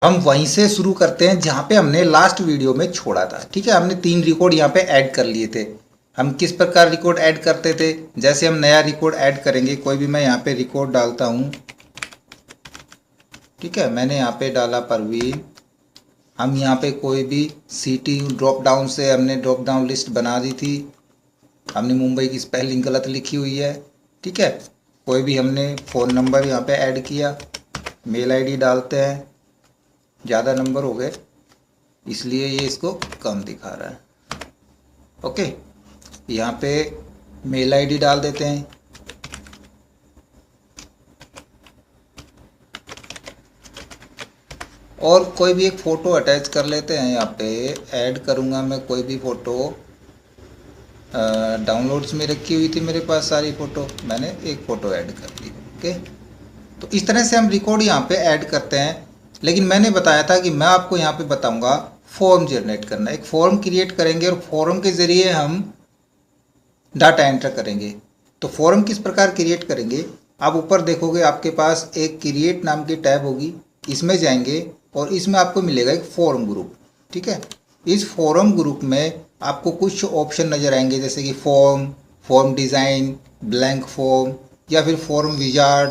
हम वहीं से शुरू करते हैं जहाँ पे हमने लास्ट वीडियो में छोड़ा था। ठीक है, हमने 3 रिकॉर्ड यहाँ पे ऐड कर लिए थे। हम किस प्रकार रिकॉर्ड ऐड करते थे, जैसे हम नया रिकॉर्ड ऐड करेंगे, कोई भी मैं यहाँ पे रिकॉर्ड डालता हूँ। ठीक है, मैंने यहाँ पे डाला परवीन। हम यहाँ पे कोई भी सिटी ड्रॉप डाउन से हमने ड्रॉप डाउन लिस्ट बना दी थी। हमने मुंबई की स्पेलिंग गलत लिखी हुई है। ठीक है, कोई भी हमने फ़ोन नंबर यहाँ पे ऐड किया, मेल आईडी डालते हैं। ज़्यादा नंबर हो गए इसलिए ये इसको कम दिखा रहा है। ओके, यहाँ पे मेल आईडी डाल देते हैं। और कोई भी एक फ़ोटो अटैच कर लेते हैं। यहाँ पे ऐड करूँगा मैं कोई भी फ़ोटो। डाउनलोड्स में रखी हुई थी मेरे पास सारी फ़ोटो, मैंने एक फ़ोटो ऐड कर दी। ओके, तो इस तरह से हम रिकॉर्ड यहाँ पे ऐड करते हैं। लेकिन मैंने बताया था कि मैं आपको यहाँ पे बताऊँगा फॉर्म जनरेट करना। एक फॉर्म क्रिएट करेंगे और फॉर्म के ज़रिए हम डाटा एंटर करेंगे। तो फॉर्म किस प्रकार क्रिएट करेंगे, आप ऊपर देखोगे आपके पास एक क्रिएट नाम की टैब होगी। इसमें जाएंगे और इसमें आपको मिलेगा एक फॉर्म ग्रुप। ठीक है, इस फॉर्म ग्रुप में आपको कुछ ऑप्शन नज़र आएंगे, जैसे कि form, form design, blank form, या फिर फॉर्म विजार्ड,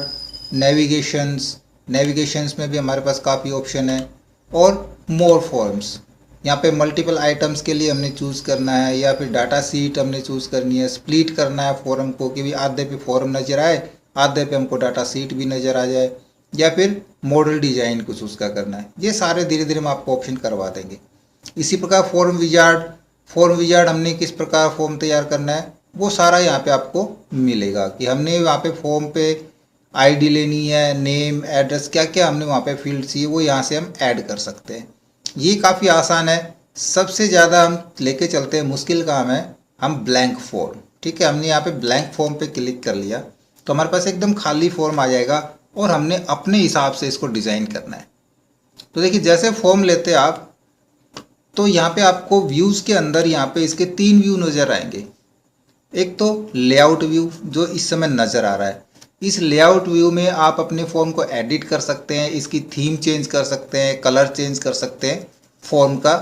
नेविगेशंस में भी हमारे पास काफ़ी ऑप्शन है, और मोर फॉर्म्स। यहाँ पे मल्टीपल आइटम्स के लिए हमने चूज़ करना है, या फिर डाटा सीट हमने चूज़ करनी है। स्प्लिट करना है फॉर्म को कि भी आधे पे फॉर्म नज़र आए, आधे पे हमको डाटा सीट भी नज़र आ जाए, या फिर मॉडल डिज़ाइन कुछ उसका करना है। ये सारे धीरे धीरे हम आपको ऑप्शन करवा देंगे। इसी प्रकार फॉर्म विजार्ड हमने किस प्रकार फॉर्म तैयार करना है वो सारा यहाँ पे आपको मिलेगा, कि हमने यहाँ पे फॉर्म पे आईडी लेनी है, नेम, एड्रेस, क्या क्या हमने वहाँ पे फील्ड चाहिए वो यहाँ से हम ऐड कर सकते हैं। ये काफ़ी आसान है। सबसे ज़्यादा हम लेके चलते हैं मुश्किल काम है हम ब्लैंक फॉर्म। ठीक है, हमने यहाँ पे ब्लैंक फॉर्म पे क्लिक कर लिया तो हमारे पास एकदम खाली फॉर्म आ जाएगा और हमने अपने हिसाब से इसको डिज़ाइन करना है। तो देखिए, जैसे फॉर्म लेते आप तो यहाँ पे आपको व्यूज़ के अंदर यहाँ पे इसके 3 व्यू नज़र आएंगे। एक तो लेआउट व्यू जो इस समय नज़र आ रहा है। इस लेआउट व्यू में आप अपने फॉर्म को एडिट कर सकते हैं, इसकी थीम चेंज कर सकते हैं, कलर चेंज कर सकते हैं, फॉर्म का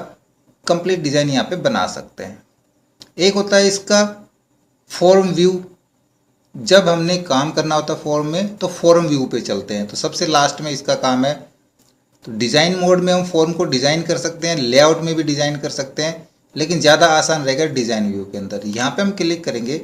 कंप्लीट डिज़ाइन यहाँ पे बना सकते हैं। एक होता है इसका फॉर्म व्यू। जब हमने काम करना होता है फॉर्म में तो फॉर्म व्यू पे चलते हैं, तो सबसे लास्ट में इसका काम है। तो डिज़ाइन मोड में हम फॉर्म को डिज़ाइन कर सकते हैं, लेआउट में भी डिज़ाइन कर सकते हैं, लेकिन ज़्यादा आसान रहेगा डिज़ाइन व्यू के अंदर। यहाँ पे हम क्लिक करेंगे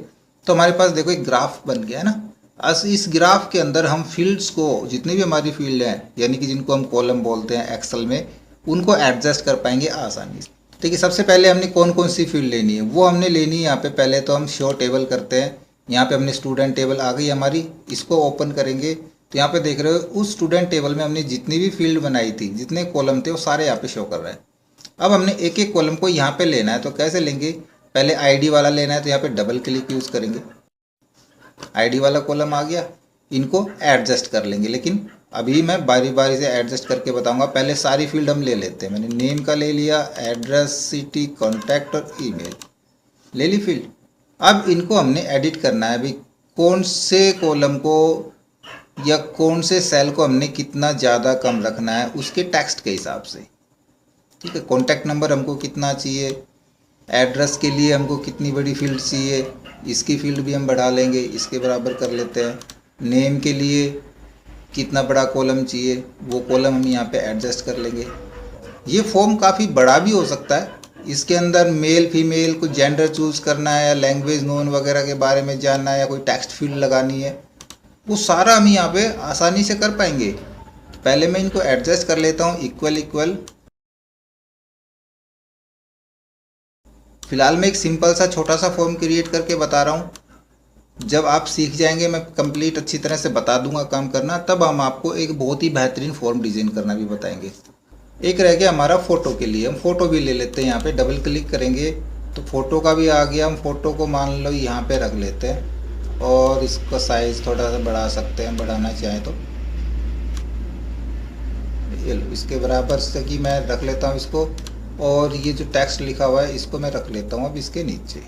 तो हमारे पास देखो एक ग्राफ बन गया है ना। आज इस ग्राफ के अंदर हम फील्ड्स को, जितनी भी हमारी फील्ड हैं, यानी कि जिनको हम कॉलम बोलते हैं एक्सेल में, उनको एडजस्ट कर पाएंगे आसानी से। देखिए, सबसे पहले हमने कौन कौन सी फील्ड लेनी है वो हमने लेनी है यहाँ पे। पहले तो हम शो टेबल करते हैं। यहाँ पे हमने स्टूडेंट टेबल आ गई हमारी, इसको ओपन करेंगे तो यहाँ पे देख रहे हो उस स्टूडेंट टेबल में हमने जितनी भी फील्ड बनाई थी, जितने कॉलम थे, वो सारे यहाँ पे शो कर रहे हैं। अब हमने एक एक कॉलम को यहाँ पे लेना है, तो कैसे लेंगे, पहले आईडी वाला लेना है तो यहाँ पे डबल क्लिक यूज़ करेंगे। आईडी वाला कॉलम आ गया, इनको एडजस्ट कर लेंगे, लेकिन अभी मैं बारी बारी से एडजस्ट करके बताऊंगा। पहले सारी फील्ड हम ले लेते हैं। मैंने नेम का ले लिया, एड्रेस, सिटी, कॉन्टैक्ट और ईमेल ले ली फील्ड। अब इनको हमने एडिट करना है भाई, कौन से कॉलम को या कौन से सेल को हमने कितना ज़्यादा कम रखना है उसके टेक्स्ट के हिसाब से। ठीक है, कॉन्टैक्ट नंबर हमको कितना चाहिए, एड्रेस के लिए हमको कितनी बड़ी फील्ड चाहिए, इसकी फील्ड भी हम बढ़ा लेंगे, इसके बराबर कर लेते हैं। नेम के लिए कितना बड़ा कॉलम चाहिए वो कॉलम हम यहाँ पे एडजस्ट कर लेंगे। ये फॉर्म काफ़ी बड़ा भी हो सकता है। इसके अंदर मेल फीमेल कुछ जेंडर चूज़ करना है, या लैंग्वेज नोन वगैरह के बारे में जानना है, या कोई टेक्स्ट फील्ड लगानी है, वो सारा हम यहाँ पे आसानी से कर पाएंगे। पहले मैं इनको एडजस्ट कर लेता हूँ इक्वल इक्वल। फिलहाल मैं एक सिंपल सा छोटा सा फॉर्म क्रिएट करके बता रहा हूँ। जब आप सीख जाएंगे, मैं कंप्लीट अच्छी तरह से बता दूंगा काम करना, तब हम आपको एक बहुत ही बेहतरीन फॉर्म डिज़ाइन करना भी बताएंगे। एक रह गया हमारा फ़ोटो के लिए, हम फ़ोटो भी ले लेते हैं। यहाँ पे डबल क्लिक करेंगे तो फ़ोटो का भी आ गया। हम फ़ोटो को मान लो यहाँ पे रख लेते हैं, और इसका साइज़ थोड़ा सा बढ़ा सकते हैं, बढ़ाना चाहें तो। ये लो, इसके बराबर से कि मैं रख लेता हूँ इसको, और ये जो टेक्स्ट लिखा हुआ है इसको मैं रख लेता हूँ अब इसके नीचे।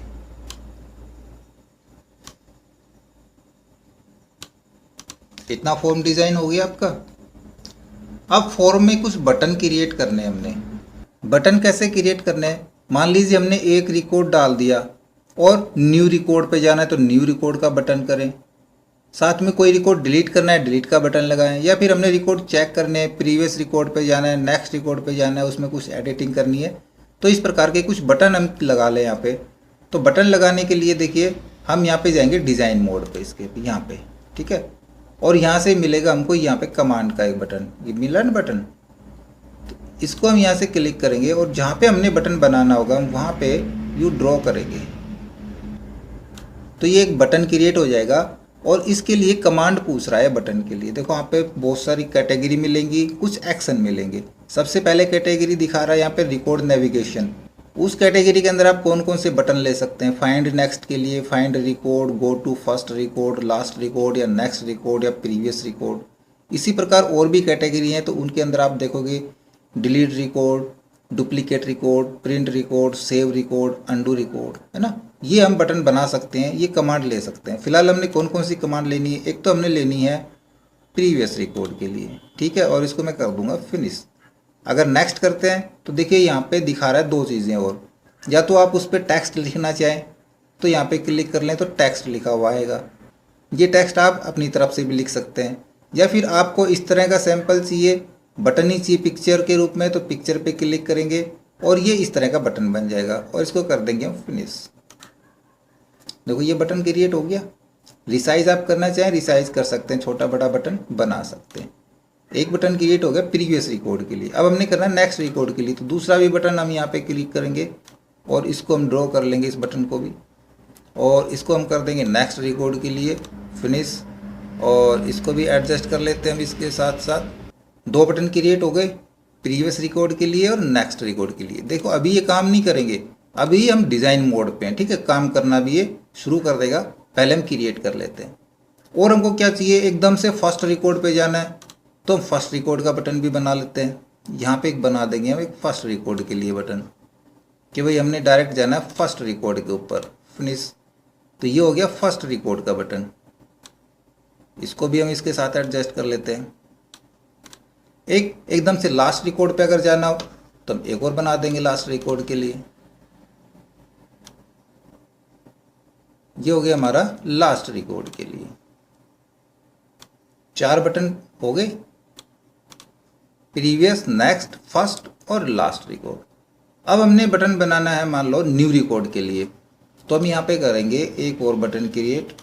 इतना फॉर्म डिज़ाइन हो गया आपका। अब फॉर्म में कुछ बटन क्रिएट करने हैं हमने। बटन कैसे क्रिएट करने हैं, मान लीजिए हमने एक रिकॉर्ड डाल दिया और न्यू रिकॉर्ड पे जाना है तो न्यू रिकॉर्ड का बटन करें, साथ में कोई रिकॉर्ड डिलीट करना है डिलीट का बटन लगाएं, या फिर हमने रिकॉर्ड चेक करने हैं, प्रीवियस रिकॉर्ड पे जाना है, नेक्स्ट रिकॉर्ड पे जाना है, उसमें कुछ एडिटिंग करनी है, तो इस प्रकार के कुछ बटन हम लगा लें यहाँ पे। तो बटन लगाने के लिए देखिए हम यहाँ पे जाएंगे डिज़ाइन मोड पे, इसके यहाँ पे, ठीक है। और यहाँ से मिलेगा हमको यहाँ पे कमांड का एक बटन, ये मिला ना बटन, तो इसको हम यहाँ से क्लिक करेंगे और जहाँ पे हमने बटन बनाना होगा हम वहाँ पे यू ड्रॉ करेंगे, तो ये एक बटन क्रिएट हो जाएगा। और इसके लिए कमांड पूछ रहा है बटन के लिए। देखो यहाँ पे बहुत सारी कैटेगरी मिलेंगी, कुछ एक्शन मिलेंगे। सबसे पहले कैटेगरी दिखा रहा है यहाँ पे रिकॉर्ड नेविगेशन। उस कैटेगरी के अंदर आप कौन कौन से बटन ले सकते हैं, फाइंड नेक्स्ट के लिए find record, go to first record, last record या नेक्स्ट रिकॉर्ड या प्रीवियस रिकॉर्ड। इसी प्रकार और भी कैटेगरी हैं, तो उनके अंदर आप देखोगे delete record, duplicate record, print record, save record, undo record, है ना। ये हम बटन बना सकते हैं, ये कमांड ले सकते हैं। फिलहाल हमने कौन कौन सी कमांड लेनी है, एक तो हमने लेनी है प्रीवियस रिकॉर्ड के लिए, ठीक है, और इसको मैं कर दूंगा फिनिश। अगर नेक्स्ट करते हैं तो देखिए यहाँ पे दिखा रहा है दो चीज़ें और, या तो आप उस पर टेक्स्ट लिखना चाहें तो यहाँ पे क्लिक कर लें तो टेक्स्ट लिखा हुआ आएगा। ये टेक्स्ट आप अपनी तरफ से भी लिख सकते हैं, या फिर आपको इस तरह का सैंपल चाहिए, बटन ही चाहिए पिक्चर के रूप में, तो पिक्चर पे क्लिक करेंगे और ये इस तरह का बटन बन जाएगा और इसको कर देंगे हम फिनिश। देखो ये बटन क्रिएट हो गया। रिसाइज आप करना चाहें रिसाइज कर सकते हैं, छोटा बड़ा बटन बना सकते हैं। एक बटन क्रिएट हो गया प्रीवियस रिकॉर्ड के लिए। अब हमने करना है नेक्स्ट रिकॉर्ड के लिए, तो दूसरा भी बटन हम यहाँ पे क्लिक करेंगे और इसको हम ड्रॉ कर लेंगे, इस बटन को भी, और इसको हम कर देंगे नेक्स्ट रिकॉर्ड के लिए फिनिश। और इसको भी एडजस्ट कर लेते हैं हम इसके साथ साथ। दो बटन क्रिएट हो गए, प्रीवियस रिकॉर्ड के लिए और नेक्स्ट रिकॉर्ड के लिए। देखो अभी ये काम नहीं करेंगे, अभी हम डिज़ाइन मोड पे हैं, ठीक है। काम करना भी ये शुरू कर देगा, पहले हम क्रिएट कर लेते हैं। और हमको क्या चाहिए, एकदम से फर्स्ट रिकॉर्ड पे जाना है तो हम फर्स्ट रिकॉर्ड का बटन भी बना लेते हैं। यहाँ पे एक बना देंगे हम एक फर्स्ट रिकॉर्ड के लिए बटन, कि भाई हमने डायरेक्ट जाना है फर्स्ट रिकॉर्ड के ऊपर, फिनिश। तो ये हो गया फर्स्ट रिकॉर्ड का बटन। इसको भी हम इसके साथ एडजस्ट कर लेते हैं। एकदम से लास्ट रिकॉर्ड पे अगर जाना हो तो हम एक और बना देंगे लास्ट रिकॉर्ड के लिए। ये हो गया हमारा लास्ट रिकॉर्ड के लिए। 4 बटन हो गए, प्रीवियस, नेक्स्ट, फर्स्ट और लास्ट रिकॉर्ड। अब हमने बटन बनाना है मान लो न्यू रिकॉर्ड के लिए, तो हम यहाँ पे करेंगे एक और बटन क्रिएट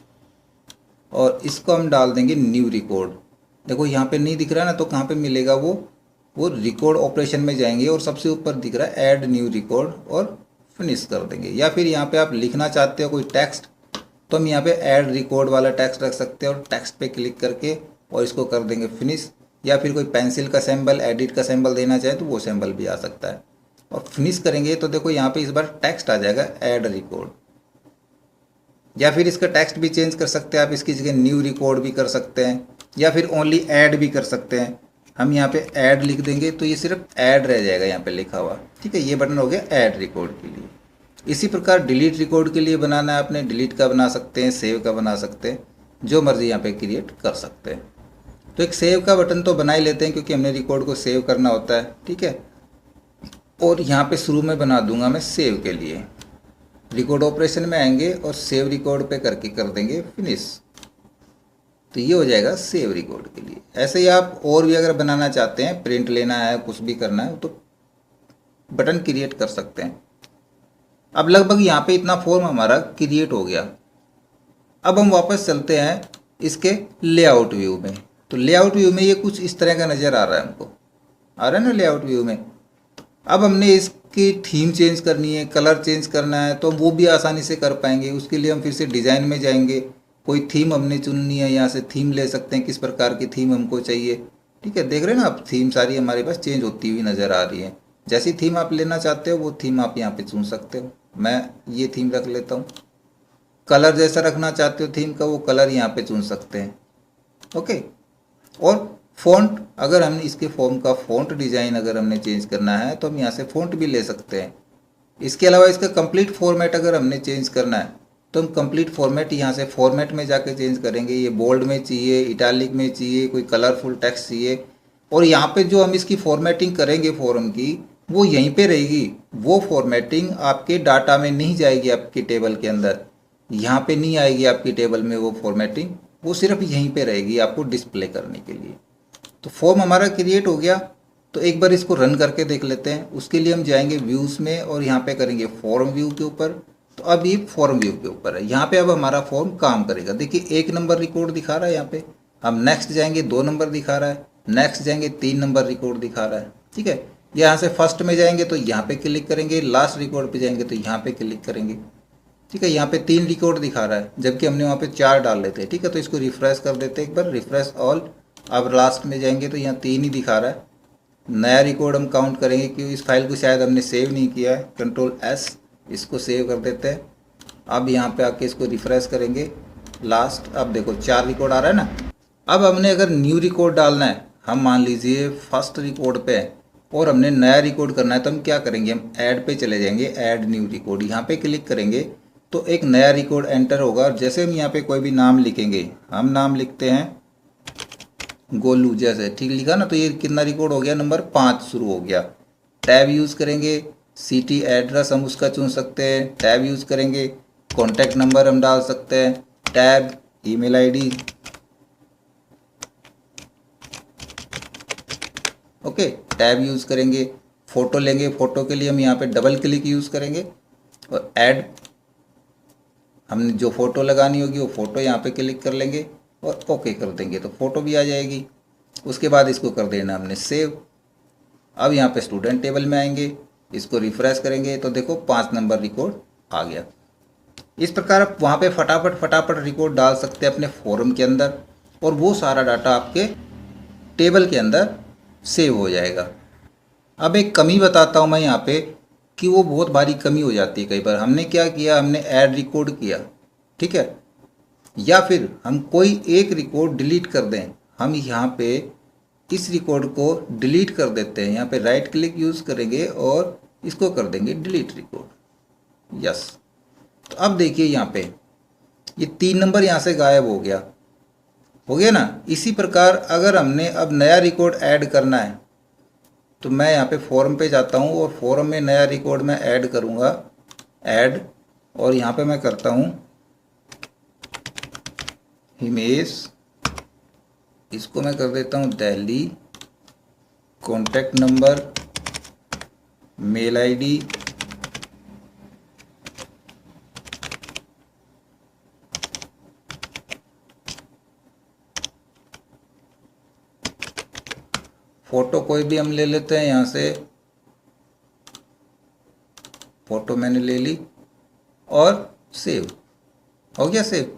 और इसको हम डाल देंगे न्यू रिकॉर्ड। देखो यहाँ पे नहीं दिख रहा ना, तो कहाँ पे मिलेगा वो रिकॉर्ड ऑपरेशन में जाएंगे और सबसे ऊपर दिख रहा है ऐड न्यू रिकॉर्ड और फिनिश कर देंगे। या फिर यहाँ पे आप लिखना चाहते हो कोई टेक्स्ट, तो हम यहाँ पे ऐड रिकॉर्ड वाला टेक्स्ट रख सकते हैं और टेक्स्ट पे क्लिक करके और इसको कर देंगे फिनिश। या फिर कोई पेंसिल का सिंबल, एडिट का सिंबल देना चाहे तो वो सिंबल भी आ सकता है। और फिनिश करेंगे तो देखो यहाँ पे इस बार टेक्स्ट आ जाएगा ऐड रिकॉर्ड। या फिर इसका टेक्स्ट भी चेंज कर सकते हैं आप, इसकी जगह न्यू रिकॉर्ड भी कर सकते हैं, या फिर ओनली ऐड भी कर सकते हैं। हम यहाँ पे ऐड लिख देंगे तो ये सिर्फ ऐड रह जाएगा यहाँ पे लिखा हुआ, ठीक है। ये बटन हो गया ऐड रिकॉर्ड के लिए। इसी प्रकार डिलीट रिकॉर्ड के लिए बनाना है आपने, डिलीट का बना सकते हैं, सेव का बना सकते हैं, जो मर्जी यहाँ पे क्रिएट कर सकते हैं। तो एक सेव का बटन तो बना ही लेते हैं क्योंकि हमने रिकॉर्ड को सेव करना होता है, ठीक है। और यहाँ पे शुरू में बना दूंगा मैं सेव के लिए। रिकॉर्ड ऑपरेशन में आएंगे और सेव रिकॉर्ड पे करके कर देंगे फिनिश। तो ये हो जाएगा सेव रिकॉर्ड के लिए। ऐसे ही आप और भी अगर बनाना चाहते हैं, प्रिंट लेना है, कुछ भी करना है, तो बटन क्रिएट कर सकते हैं। अब लगभग यहाँ पे इतना फॉर्म हमारा क्रिएट हो गया। अब हम वापस चलते हैं इसके लेआउट व्यू में। तो लेआउट व्यू में ये कुछ इस तरह का नज़र आ रहा है, हमको आ रहा है ना लेआउट व्यू में। अब हमने इसकी थीम चेंज करनी है, कलर चेंज करना है, तो वो भी आसानी से कर पाएंगे। उसके लिए हम फिर से डिज़ाइन में जाएंगे, कोई थीम हमने चुननी है, यहाँ से थीम ले सकते हैं, किस प्रकार की थीम हमको चाहिए, ठीक है। देख रहे हैं ना आप, थीम सारी हमारे पास चेंज होती हुई नज़र आ रही है। जैसी थीम आप लेना चाहते हो वो थीम आप यहाँ पे चुन सकते हो। मैं ये थीम रख लेता हूँ। कलर जैसा रखना चाहते हो थीम का, वो कलर यहाँ पे चुन सकते हैं, ओके। और फ़ॉन्ट, अगर हमने इसके फॉर्म का फ़ॉन्ट डिज़ाइन अगर हमने चेंज करना है तो हम यहाँ से फ़ॉन्ट भी ले सकते हैं। इसके अलावा इसका कंप्लीट फॉर्मेट अगर हमने चेंज करना है तो हम कंप्लीट फॉर्मेट यहाँ से फॉर्मेट में जाके चेंज करेंगे। ये बोल्ड में चाहिए, इटैलिक में चाहिए, कोई कलरफुल टेक्स्ट चाहिए, और यहाँ पे जो हम इसकी फॉर्मेटिंग करेंगे फॉर्म की, वो यहीं पे रहेगी। वो फॉर्मेटिंग आपके डाटा में नहीं जाएगी, आपकी टेबल के अंदर यहाँ पे नहीं आएगी आपकी टेबल में वो फॉर्मेटिंग, वो सिर्फ यहीं पे रहेगी आपको डिस्प्ले करने के लिए। तो फॉर्म हमारा क्रिएट हो गया। तो एक बार इसको रन करके देख लेते हैं। उसके लिए हम जाएंगे व्यूज़ में और यहाँ पे करेंगे फॉर्म व्यू के ऊपर। तो अब ये फॉर्म व्यू के ऊपर है, यहाँ पे अब हमारा फॉर्म काम करेगा। देखिए 1 नंबर रिकॉर्ड दिखा रहा है यहाँ पे। हम नेक्स्ट जाएंगे 2 नंबर दिखा रहा है, नेक्स्ट जाएंगे 3 नंबर रिकॉर्ड दिखा रहा है। ठीक है, यहाँ से फर्स्ट में जाएंगे तो यहाँ पे क्लिक करेंगे, लास्ट रिकॉर्ड पे जाएंगे तो यहाँ पे क्लिक करेंगे। ठीक है, यहाँ पे 3 रिकॉर्ड दिखा रहा है जबकि हमने वहाँ पे 4 डाल लेते हैं। ठीक है, तो इसको रिफ्रेश कर देते हैं एक बार, रिफ्रेश ऑल। अब लास्ट में जाएंगे तो यहाँ 3 ही दिखा रहा है। नया रिकॉर्ड हम काउंट करेंगे क्योंकि इस फाइल को शायद हमने सेव नहीं किया है। कंट्रोल S, इसको सेव कर देते हैं। अब यहाँ पे आके इसको रिफ्रेश करेंगे लास्ट। अब देखो 4 रिकॉर्ड आ रहा है ना। अब हमने अगर न्यू रिकॉर्ड डालना है, हम मान लीजिए फर्स्ट रिकॉर्ड पे है और हमने नया रिकॉर्ड करना है, तो हम क्या करेंगे, हम ऐड पे चले जाएंगे, ऐड न्यू रिकॉर्ड। यहाँ पे क्लिक करेंगे तो एक नया रिकॉर्ड एंटर होगा। और जैसे हम यहाँ पे कोई भी नाम लिखेंगे, हम नाम लिखते हैं गोलू जैसे, ठीक लिखा ना, तो ये कितना रिकॉर्ड हो गया, नंबर 5 शुरू हो गया। टैब यूज़ करेंगे, सिटी एड्रेस हम उसका चुन सकते हैं, टैब यूज़ करेंगे, कॉन्टैक्ट नंबर हम डाल सकते हैं, tab email ID, okay, tab use करेंगे, फ़ोटो लेंगे, फ़ोटो के लिए हम यहाँ पे डबल क्लिक यूज़ करेंगे और ऐड, हमने जो फ़ोटो लगानी होगी वो फ़ोटो यहाँ पे क्लिक कर लेंगे और ओके कर देंगे तो फ़ोटो भी आ जाएगी। उसके बाद इसको कर देना हमने सेव। अब यहाँ पे स्टूडेंट टेबल में आएंगे, इसको रिफ्रेश करेंगे तो देखो 5 नंबर रिकॉर्ड आ गया। इस प्रकार आप वहाँ पे फटाफट रिकॉर्ड डाल सकते हैं अपने फॉर्म के अंदर और वो सारा डाटा आपके टेबल के अंदर सेव हो जाएगा। अब एक कमी बताता हूँ मैं यहाँ पे कि वो बहुत भारी कमी हो जाती है कई बार। हमने क्या किया, हमने ऐड रिकॉर्ड किया, ठीक है, या फिर हम कोई एक रिकॉर्ड डिलीट कर दें। हम यहाँ पे इस रिकॉर्ड को डिलीट कर देते हैं, यहाँ पे राइट क्लिक यूज़ करेंगे और इसको कर देंगे डिलीट रिकॉर्ड, यस। तो अब देखिए यहाँ पे ये 3 नंबर यहाँ से गायब हो गया ना। इसी प्रकार अगर हमने अब नया रिकॉर्ड ऐड करना है तो मैं यहाँ पे फॉर्म पे जाता हूँ और फॉर्म में नया रिकॉर्ड मैं ऐड करूँगा, ऐड, और यहाँ पे मैं करता हूँ हिमेश, इसको मैं कर देता हूँ Delhi, contact number, mail ID, photo कोई भी हम ले लेते हैं, यहाँ से फ़ोटो मैंने ले ली और सेव हो गया। सेव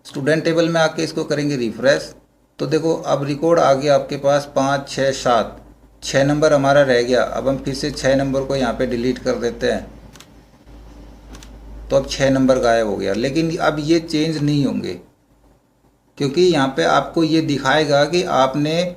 स्टूडेंट टेबल में आके इसको करेंगे रिफ्रेश तो देखो अब रिकॉर्ड आ गया आपके पास 5, 6, 7, 6 नंबर हमारा रह गया। अब हम फिर से 6 नंबर को यहाँ पे डिलीट कर देते हैं तो अब 6 नंबर गायब हो गया। लेकिन अब ये चेंज नहीं होंगे क्योंकि यहाँ पे आपको ये दिखाएगा कि आपने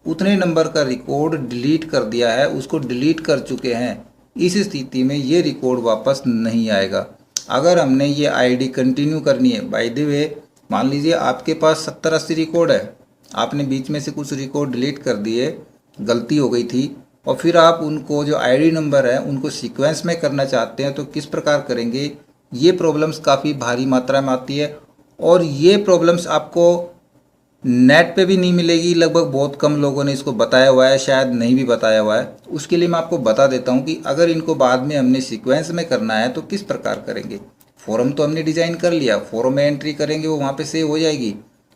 उतने नंबर का रिकॉर्ड डिलीट कर दिया है, उसको डिलीट कर चुके हैं। इस स्थिति में ये रिकॉर्ड वापस नहीं आएगा। अगर हमने ये आईडी कंटिन्यू करनी है, बाय द वे मान लीजिए आपके पास 70-80 रिकॉर्ड है, आपने बीच में से कुछ रिकॉर्ड डिलीट कर दिए, गलती हो गई थी, और फिर आप उनको जो आईडी नंबर है उनको सीक्वेंस में करना चाहते हैं तो किस प्रकार करेंगे। ये प्रॉब्लम्स काफ़ी भारी मात्रा में आती है और ये प्रॉब्लम्स आपको नेट पे भी नहीं मिलेगी। लगभग बहुत कम लोगों ने इसको बताया हुआ है, शायद नहीं भी बताया हुआ है। उसके लिए मैं आपको बता देता हूँ कि अगर इनको बाद में हमने सीक्वेंस में करना है तो किस प्रकार करेंगे। फॉर्म तो हमने डिज़ाइन कर लिया, फॉर्म में एंट्री करेंगे, वो वहाँ पे सेव हो जाएगी।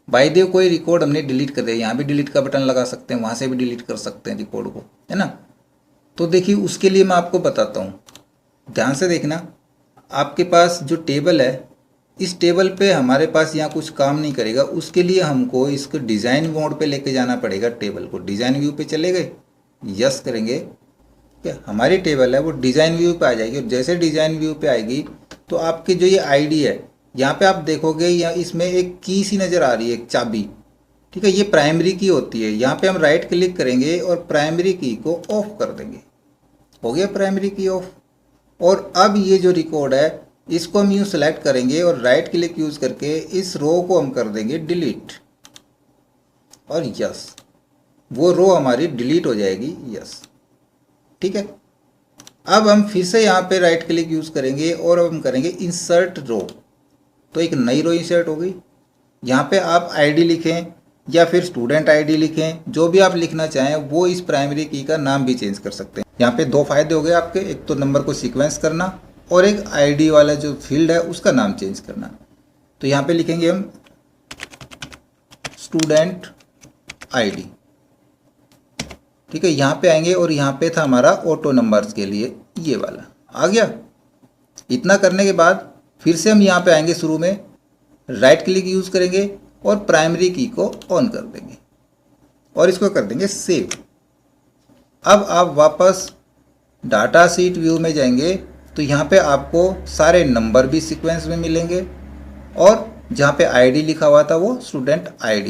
बाय द वे कोई रिकॉर्ड हमने डिलीट कर दिया, यहाँ भी डिलीट का बटन लगा सकते हैं, वहाँ से भी डिलीट कर सकते हैं रिकॉर्ड को, है ना। तो देखिए उसके लिए मैं आपको बताता हूँ, ध्यान से देखना। आपके पास जो टेबल है, इस टेबल पे हमारे पास यहाँ कुछ काम नहीं करेगा। उसके लिए हमको इसको डिज़ाइन मोड पे लेके जाना पड़ेगा। टेबल को डिज़ाइन व्यू पे चले गए, यस करेंगे, क्या हमारी टेबल है वो डिज़ाइन व्यू पे आ जाएगी। और जैसे डिज़ाइन व्यू पे आएगी तो आपकी जो ये आईडी है, यहाँ पे आप देखोगे यहाँ इसमें एक की सी नज़र आ रही है, एक चाबी, ठीक है, ये प्राइमरी की होती है। यहाँ पे हम राइट क्लिक करेंगे और प्राइमरी की को ऑफ कर देंगे, हो गया प्राइमरी की ऑफ। और अब ये जो रिकॉर्ड है इसको हम यूँ सेलेक्ट करेंगे और राइट क्लिक यूज़ करके इस रो को हम कर देंगे डिलीट और यस। वो रो हमारी डिलीट हो जाएगी। यस, ठीक है। अब हम फिर से यहाँ पे राइट क्लिक यूज़ करेंगे और अब हम करेंगे इंसर्ट रो। तो एक नई रो इंसर्ट हो गई। यहाँ पे आप आईडी लिखें या फिर स्टूडेंट आईडी लिखें, जो भी आप लिखना चाहें वो इस प्राइमरी की का नाम भी चेंज कर सकते हैं। यहाँ पे दो फायदे हो गए आपके, एक तो नंबर को सीक्वेंस करना और एक आईडी वाला जो फील्ड है उसका नाम चेंज करना। तो यहाँ पे लिखेंगे हम स्टूडेंट आईडी, ठीक है। यहाँ पे आएंगे और यहाँ पे था हमारा ऑटो नंबर्स के लिए ये वाला आ गया। इतना करने के बाद फिर से हम यहाँ पे आएंगे, शुरू में राइट क्लिक यूज़ करेंगे और प्राइमरी की को ऑन कर देंगे और इसको कर देंगे सेव। अब आप वापस डाटा शीट व्यू में जाएंगे तो यहाँ पे आपको सारे नंबर भी सीक्वेंस में मिलेंगे और जहाँ पे आईडी लिखा हुआ था वो स्टूडेंट आईडी।